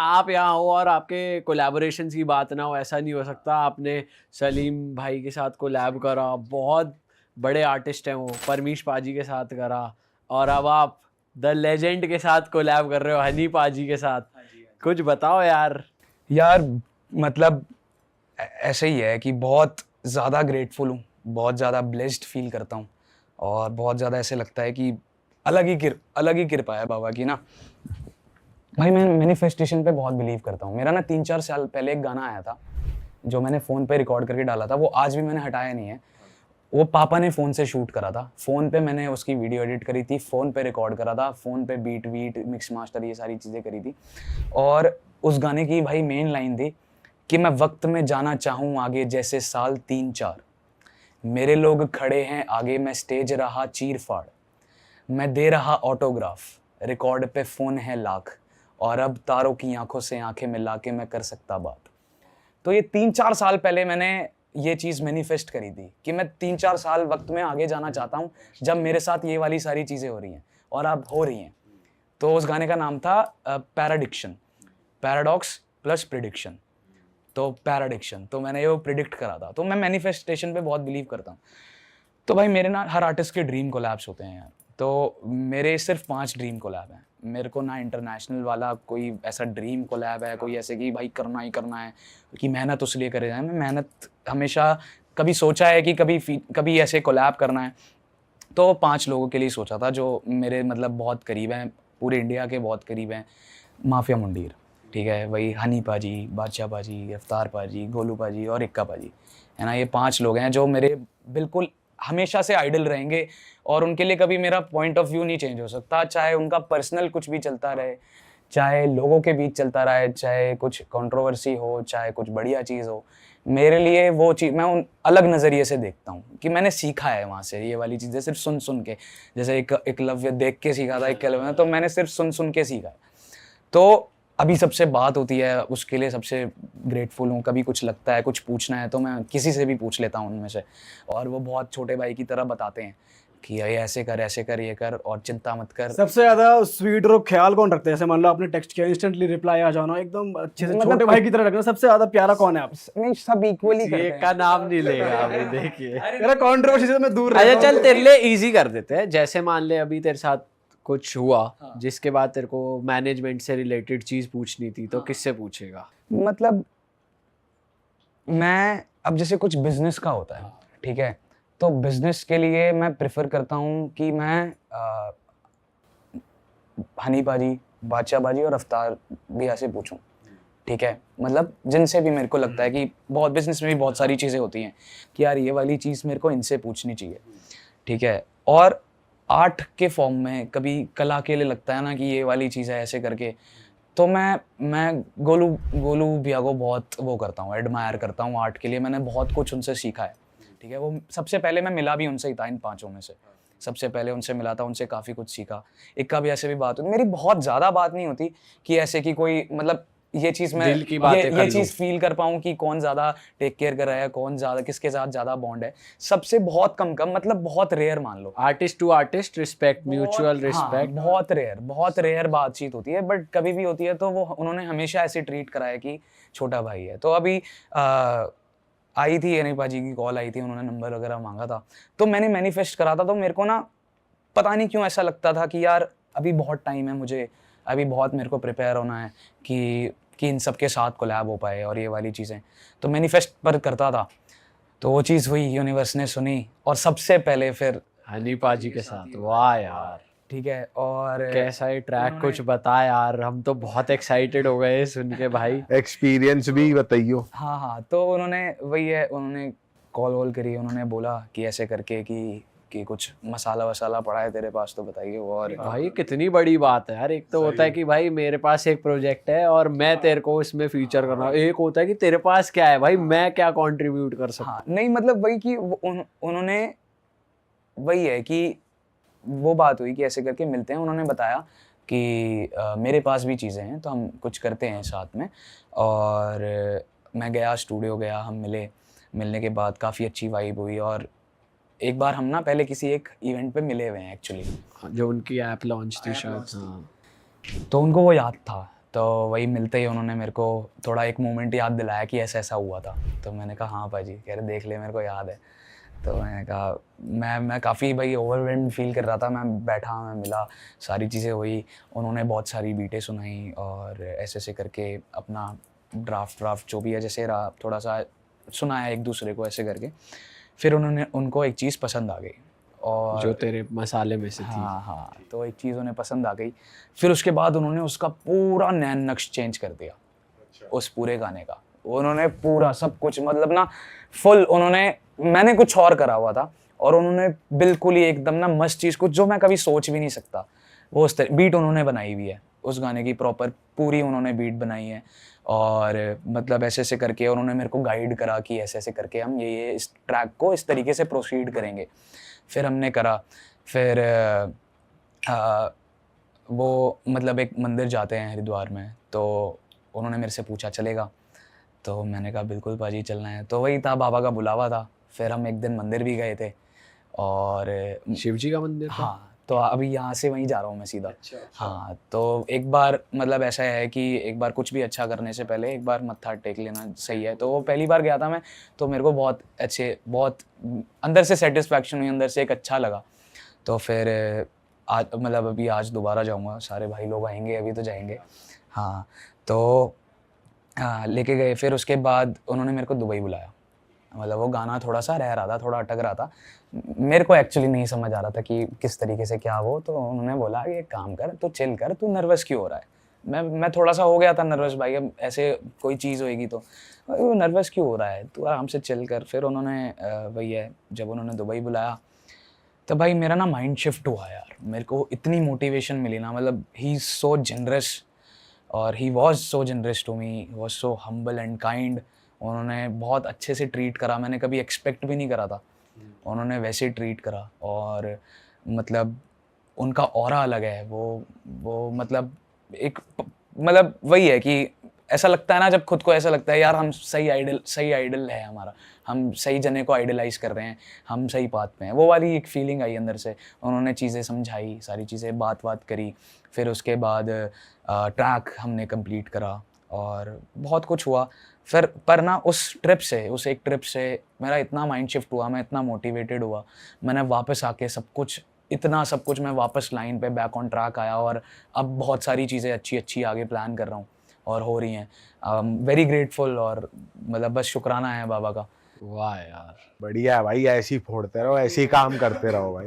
आप यहाँ हो और आपके कोलैबोरेशन की बात ना हो, ऐसा नहीं हो सकता। आपने सलीम भाई के साथ कोलैब करा, बहुत बड़े आर्टिस्ट हैं वो, परमीश पाजी के साथ करा, और अब आप द लेजेंड के साथ कोलैब कर रहे हो, हनी पाजी के साथ। कुछ बताओ यार। यार मतलब ऐसे ही है कि बहुत ज़्यादा ग्रेटफुल हूँ, बहुत ज़्यादा ब्लेस्ड फील करता हूँ, और बहुत ज़्यादा ऐसे लगता है कि अलग ही कृपा है बाबा की ना। भाई मैं मैनिफेस्टेशन पे बहुत बिलीव करता हूँ। मेरा ना 3-4 साल पहले एक गाना आया था जो मैंने फ़ोन पे रिकॉर्ड करके डाला था, वो आज भी मैंने हटाया नहीं है। वो पापा ने फ़ोन से शूट करा था, फ़ोन पे मैंने उसकी वीडियो एडिट करी थी, फ़ोन पे रिकॉर्ड करा था, फ़ोन पे बीट मिक्स मास्टर ये सारी चीज़ें करी थी। और उस गाने की भाई मेन लाइन थी कि मैं वक्त में जाना चाहूँ आगे जैसे साल 3-4, मेरे लोग खड़े हैं आगे, मैं स्टेज रहा चीर फाड़, मैं दे रहा ऑटोग्राफ, रिकॉर्ड पे फ़ोन है लाख, और अब तारों की आंखों से आंखें मिला के मैं कर सकता बात। तो ये 3-4 साल पहले मैंने ये चीज़ मैनिफेस्ट करी थी कि मैं 3-4 साल वक्त में आगे जाना चाहता हूँ जब मेरे साथ ये वाली सारी चीज़ें हो रही हैं, और अब हो रही हैं। तो उस गाने का नाम था पैराडिक्शन, पैराडॉक्स प्लस प्रिडिक्शन। तो पैराडिक्शन, तो मैंने ये प्रिडिक्ट करा था। तो मैं मैनिफेस्टेशन पे बहुत बिलीव करता हूँ। तो भाई मेरे ना हर आर्टिस्ट के ड्रीम कोलैब्स होते हैं यार। तो मेरे सिर्फ 5 ड्रीम कोलैब हैं। मेरे को ना इंटरनेशनल वाला कोई ऐसा ड्रीम कोलैब है, कोई ऐसे कि भाई करना ही करना है, कि मेहनत उस लिए करे जाए। मैं मेहनत हमेशा कभी सोचा है कि कभी ऐसे कोलैब करना है, तो 5 लोगों के लिए सोचा था जो मेरे मतलब बहुत करीब हैं, पूरे इंडिया के बहुत करीब हैं। माफिया मुंडीर, ठीक है, वही हनी पाजी, बादशाह पाजी, रफ्तार पाजी, गोलू पाजी और इक्का पाजी, है ना। ये 5 लोग हैं जो मेरे बिल्कुल हमेशा से आइडल रहेंगे, और उनके लिए कभी मेरा पॉइंट ऑफ व्यू नहीं चेंज हो सकता, चाहे उनका पर्सनल कुछ भी चलता रहे, चाहे लोगों के बीच चलता रहे, चाहे कुछ कंट्रोवर्सी हो, चाहे कुछ बढ़िया चीज़ हो। मेरे लिए वो चीज़ मैं उन अलग नज़रिए से देखता हूँ कि मैंने सीखा है वहाँ से ये वाली चीज़ें सिर्फ सुन सुन के। जैसे एक एकलव्य देख के सीखा था, एकलव्य में तो मैंने सिर्फ सुन सुन के सीखा है। तो अभी सबसे बात होती है, उसके लिए सबसे ग्रेटफुल हूँ। कभी कुछ लगता है, कुछ पूछना है, तो मैं किसी से भी पूछ लेता हूँ उनमें से, और वो बहुत छोटे भाई की तरह बताते हैं कि ये ऐसे कर, ये कर, और चिंता मत कर। सबसे ज्यादा स्वीट और ख्याल कौन रखते हैं? जैसे मान लो आपने टेक्स्ट किया, इंस्टेंटली रिप्लाई आ जाना, एकदम अच्छे से मतलब छोटे भाई की तरह रखना, सबसे ज्यादा प्यारा कौन है आप? नहीं, सब इक्वली करते ये हैं। का नाम नहीं लेगा अभी, देखिए। मेरा कंट्रोवर्सी से मैं दूर अच्छा रहता हूँ। चल, तेरे लिए इजी कर देते हैं। जैसे मान ले अभी तेरे साथ कुछ हुआ जिसके बाद तेरे को मैनेजमेंट से रिलेटेड चीज पूछनी थी, तो किससे पूछेगा? मतलब मैं अब जैसे कुछ बिजनेस का होता है, ठीक है, तो बिजनेस के लिए मैं प्रेफर करता हूँ कि मैं हनी पाजी, बादशाह बाजी और रफ्तार भैया से पूछूं, ठीक है। मतलब जिनसे भी मेरे को लगता है कि बहुत बिजनेस में भी बहुत सारी चीज़ें होती हैं कि यार ये वाली चीज़ मेरे को इनसे पूछनी चाहिए, ठीक है। और आर्ट के फॉर्म में कभी कला के लिए लगता है ना कि ये वाली चीज़ है ऐसे करके, तो मैं गोलू भैया को बहुत वो करता हूँ, एडमायर करता हूँ आर्ट के लिए। मैंने बहुत कुछ उनसे सीखा है, ठीक है। वो सबसे पहले मैं मिला भी उनसे ही था, इन 5 में से सबसे पहले उनसे मिला था, उनसे काफ़ी कुछ सीखा। इक्का भी ऐसे भी बात होती, मेरी बहुत ज़्यादा बात नहीं होती कि ऐसे कि कोई मतलब ये चीज़ मैं दिल की बातें कर ये लूं। चीज़ फील कर पाऊँ कि कौन ज़्यादा टेक केयर कर रहा है, कौन ज़्यादा किसके साथ ज़्यादा बॉन्ड है। सबसे बहुत कम मतलब बहुत रेयर मान लो, artist to artist respect, mutual हाँ, रिस्पेक्ट। बहुत रेयर बातचीत होती है, बट कभी भी होती है तो वो उन्होंने हमेशा ऐसे ट्रीट करा है कि छोटा भाई है। तो अभी आई थी अनिपा जी की कॉल आई थी, उन्होंने नंबर वगैरह मांगा था, तो मैंने मैनिफेस्ट करा था। तो मेरे को ना पता नहीं क्यों ऐसा लगता था कि यार अभी बहुत टाइम है मुझे, अभी बहुत मेरे को प्रिपेयर होना है कि इन सब के साथ कोलैब हो पाए और ये वाली चीज़ें। तो मैनिफेस्ट पर करता था, तो वो चीज़ हुई, यूनिवर्स ने सुनी, और सबसे पहले फिर हनी पाजी के साथ। वाह यार, ठीक है। और कैसा है ट्रैक, कुछ बता यार, हम तो बहुत एक्साइटेड हो गए सुन के भाई। एक्सपीरियंस भी बताइयो। हाँ, तो उन्होंने वही है, उन्होंने कॉल वॉल करी, उन्होंने बोला कि ऐसे करके कि कुछ मसाला वसाला पड़ा है तेरे पास तो बताइए। और भाई कितनी बड़ी बात है यार। एक तो होता है कि भाई मेरे पास एक प्रोजेक्ट है और मैं तेरे को इसमें फीचर कर रहा हूँ, एक होता है कि तेरे पास क्या है भाई, मैं क्या कंट्रीब्यूट कर सकता हूँ। हाँ, नहीं मतलब वही कि उन्होंने वही है कि वो बात हुई कि ऐसे करके मिलते हैं। उन्होंने बताया कि मेरे पास भी चीज़ें हैं तो हम कुछ करते हैं साथ में। और मैं गया, स्टूडियो गया, हम मिले, मिलने के बाद काफ़ी अच्छी वाइब हुई। और एक बार हम ना पहले किसी एक इवेंट पे मिले हुए हैं एक्चुअली, जो उनकी ऐप लॉन्च थी शायद। हाँ, तो उनको वो याद था तो वही मिलते ही उन्होंने मेरे को थोड़ा एक मोमेंट याद दिलाया कि ऐसा ऐसा हुआ था। तो मैंने कहा हाँ भाई जी, कह रहे देख ले मेरे को याद है। तो मैंने कहा मैं काफ़ी भाई ओवरवेल्म्ड फील कर रहा था। मैं बैठा, मैं मिला, सारी चीज़ें हुई, उन्होंने बहुत सारी बीटें सुनाई और ऐसे ऐसे करके अपना ड्राफ्ट जो भी है जैसे रहा थोड़ा सा सुनाया एक दूसरे को ऐसे करके। फिर उनको एक चीज़ पसंद आ गई और जो तेरे मसाले में से थी। हाँ हाँ, तो एक चीज़ उन्हें पसंद आ गई। फिर उसके बाद उन्होंने उसका पूरा नैन नक्श चेंज कर दिया उस पूरे गाने का। उन्होंने पूरा सब कुछ मतलब ना फुल मैंने कुछ और करा हुआ था और उन्होंने बिल्कुल ही एकदम ना मस्त चीज़ को जो मैं कभी सोच भी नहीं सकता वो उस तरह बीट उन्होंने बनाई हुई है उस गाने की, प्रॉपर पूरी उन्होंने बीट बनाई है। और मतलब ऐसे ऐसे करके उन्होंने मेरे को गाइड करा कि ऐसे ऐसे करके हम ये इस ट्रैक को इस तरीके से प्रोसीड करेंगे। फिर हमने करा। फिर वो मतलब एक मंदिर जाते हैं हरिद्वार में, तो उन्होंने मेरे से पूछा चलेगा? तो मैंने कहा बिल्कुल पाजी चलना है। तो वही था, बाबा का बुलावा था। फिर हम एक दिन मंदिर भी गए थे और शिव जी का मंदिर था? हाँ, तो अभी यहाँ से वहीं जा रहा हूँ मैं सीधा। हाँ, तो एक बार मतलब ऐसा है कि एक बार कुछ भी अच्छा करने से पहले एक बार मत्था टेक लेना सही है। तो वो पहली बार गया था मैं, तो मेरे को बहुत अंदर से सेटिस्फैक्शन हुई, अंदर से एक अच्छा लगा। तो फिर आज मतलब अभी आज दोबारा जाऊँगा, सारे भाई लोग आएंगे अभी तो जाएंगे। हाँ, तो लेके गए। फिर उसके बाद उन्होंने मेरे को दुबई बुलाया। मतलब वो गाना थोड़ा सा रह रहा था, थोड़ा अटक रहा था। मेरे को एक्चुअली नहीं समझ आ रहा था कि किस तरीके से क्या वो। तो उन्होंने बोला कि एक काम कर, तू चिल कर, तू नर्वस क्यों हो रहा है? मैं थोड़ा सा हो गया था नर्वस भाई, अब ऐसे कोई चीज़ होएगी तो नर्वस क्यों हो रहा है, तू आराम से चिल कर। फिर उन्होंने वही है, जब उन्होंने दुबई बुलाया तो भाई मेरा ना माइंड शिफ्ट हुआ यार। मेरे को इतनी मोटिवेशन मिली ना, मतलब ही इज़ सो जनरस और he was so generous to me, was so humble and kind. उन्होंने बहुत अच्छे से ट्रीट करा, मैंने कभी एक्सपेक्ट भी नहीं करा था। उन्होंने वैसे ही ट्रीट करा और मतलब उनका ऑरा अलग है। वो मतलब मतलब वही है कि ऐसा लगता है ना, जब खुद को ऐसा लगता है यार हम सही आइडल है हमारा, हम सही जने को आइडलाइज कर रहे हैं, हम सही पाथ पे हैं। वो वाली एक फीलिंग आई अंदर से। उन्होंने चीज़ें समझाई, सारी चीज़ें बात करी। फिर उसके बाद ट्रैक हमने कंप्लीट करा और बहुत कुछ हुआ। फिर पर ना उस एक ट्रिप से मेरा इतना माइंड शिफ्ट हुआ, मैं इतना मोटिवेटेड हुआ। मैंने वापस आके सब कुछ मैं वापस लाइन पे बैक ऑन ट्रैक आया और अब बहुत सारी चीज़ें अच्छी आगे प्लान कर रहा हूँ और हो रही हैं। वेरी ग्रेटफुल और मतलब बस शुक्राना है बाबा का। वाह यार, बढ़िया है भाई, ऐसे ही फोड़ते रहो, ऐसे ही काम करते रहो भाई।